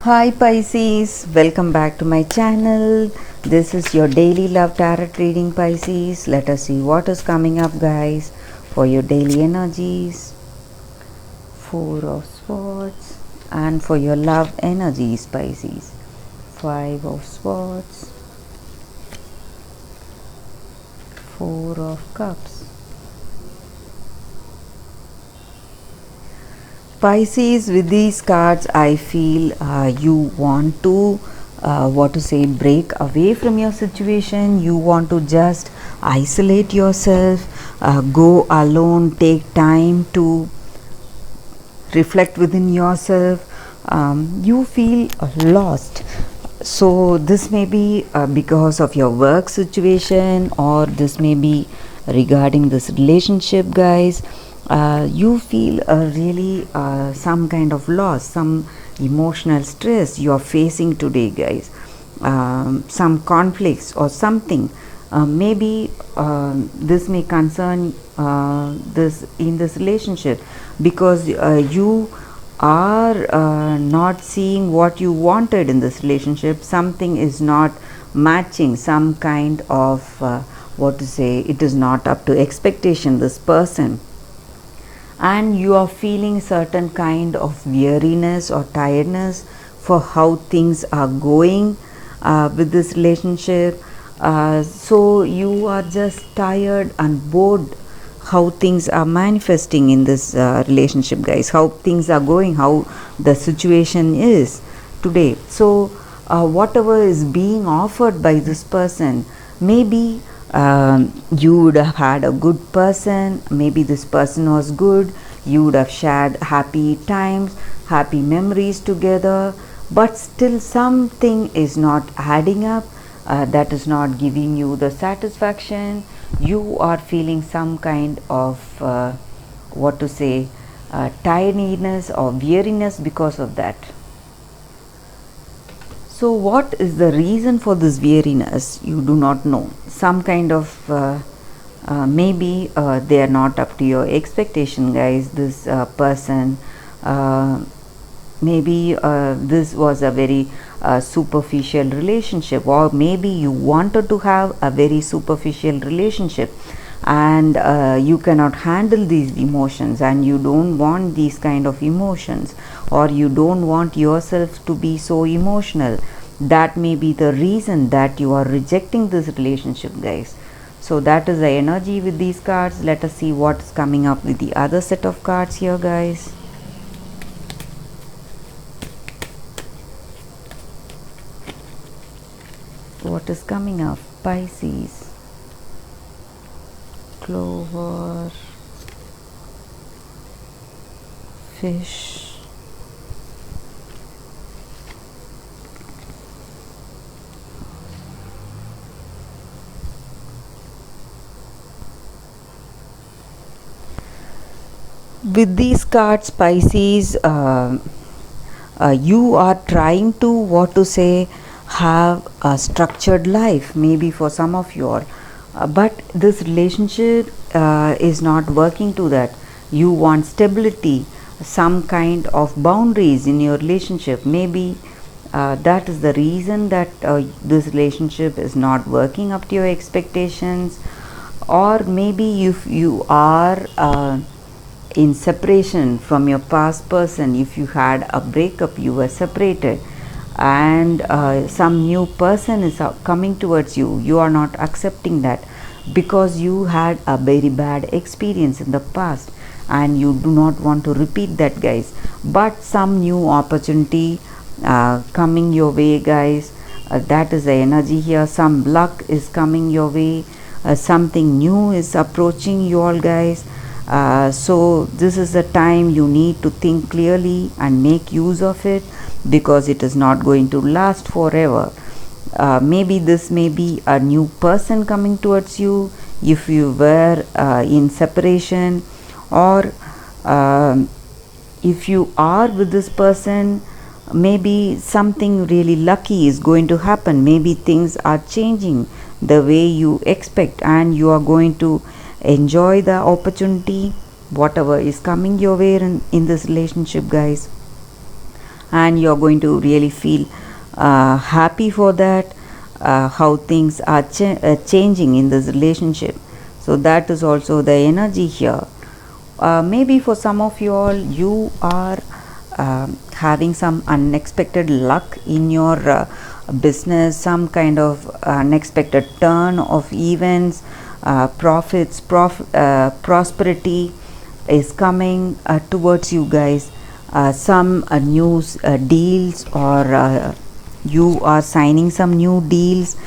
Hi Pisces, welcome back to my channel. This is your daily love tarot reading, Pisces. Let us see what is coming up, guys, for your daily energies. Four of Swords. And for your love energies, Pisces. Five of Swords. Four of Cups. Pisces, with these cards, I feel you want to break away from your situation. You want to just isolate yourself, go alone, take time to reflect within yourself. You feel lost. So this may be because of your work situation, or this may be regarding this relationship, guys. You feel really some kind of loss, some emotional stress you are facing today, guys. Some conflicts or something. Maybe this may concern this in this relationship, because you are not seeing what you wanted in this relationship. Something is not matching, some kind of it is not up to expectation, this person, and you are feeling certain kind of weariness or tiredness for how things are going with this relationship. So you are just tired and bored how things are manifesting in this relationship, guys, how things are going, how the situation is today. So whatever is being offered by this person, maybe you would have had a good person, maybe this person was good, you would have shared happy times, happy memories together, but still something is not adding up, that is not giving you the satisfaction. You are feeling some kind of tiredness or weariness because of that. So what is the reason for this weariness? You do not know. Some kind of maybe they are not up to your expectation, guys. This person, maybe this was a very superficial relationship, or maybe you wanted to have a very superficial relationship, and you cannot handle these emotions, and you don't want these kind of emotions, or you don't want yourself to be so emotional. That may be the reason that you are rejecting this relationship, guys. So that is the energy with these cards. Let us see what's coming up with the other set of cards here, guys. What is coming up? Pisces, Clover, Fish, with these cards, Pisces, you are trying to have a structured life, maybe for some of you all, but this relationship is not working to that. You want stability, some kind of boundaries in your relationship. Maybe that is the reason that this relationship is not working up to your expectations. Or maybe if you are in separation from your past person, if you had a breakup, you were separated, and some new person is coming towards you, you are not accepting that because you had a very bad experience in the past and you do not want to repeat that, guys. But some new opportunity coming your way, guys. That is the energy here. Some luck is coming your way, something new is approaching you all, guys. So this is the time you need to think clearly and make use of it, because it is not going to last forever. Maybe this may be a new person coming towards you if you were in separation, or if you are with this person, maybe something really lucky is going to happen. Maybe things are changing the way you expect, and you are going to enjoy the opportunity, whatever is coming your way in this relationship, guys. and you're going to really feel happy for that, how things are changing in this relationship. So that is also the energy here. Maybe for some of you all, you are having some unexpected luck in your business, some kind of unexpected turn of events, profits, prosperity is coming towards you guys. Some news deals, or you are signing some new deals,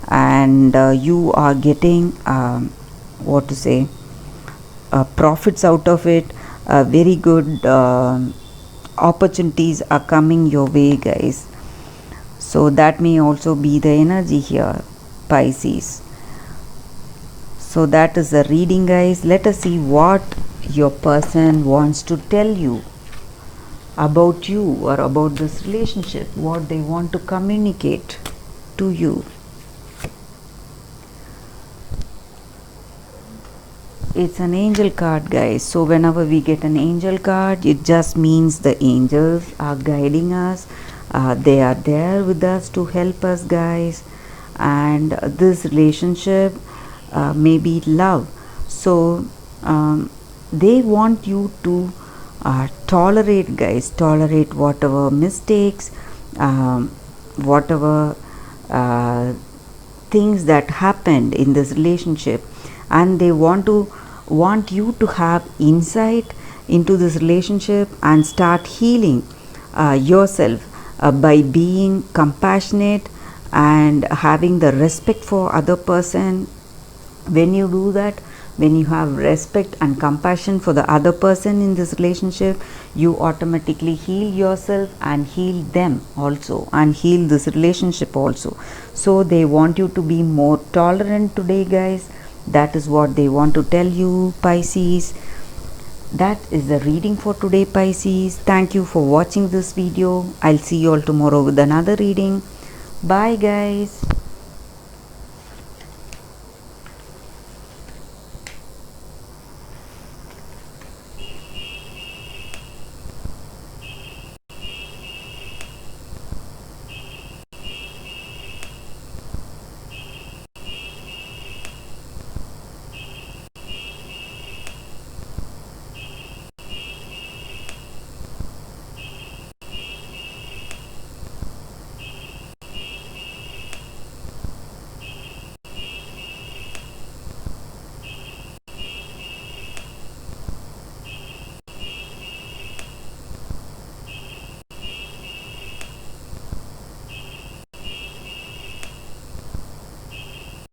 and you are getting what to say profits out of it. Very good opportunities are coming your way, guys. So that may also be the energy here, Pisces. So that is the reading, guys. Let us see what your person wants to tell you about you or about this relationship, what they want to communicate to you. It's an angel card, guys. So whenever we get an angel card, it just means the angels are guiding us. They are there with us to help us, guys. And this relationship may be love. So they want you to tolerate, guys. Tolerate whatever mistakes, whatever things that happened in this relationship, and they want you to have insight into this relationship and start healing yourself by being compassionate and having the respect for other person. When you do that, when you have respect and compassion for the other person in this relationship, you automatically heal yourself and heal them also, and heal this relationship also. So they want you to be more tolerant today, guys. That is what they want to tell you, Pisces. That is the reading for today, Pisces. Thank you for watching this video. I'll see you all tomorrow with another reading. Bye, guys.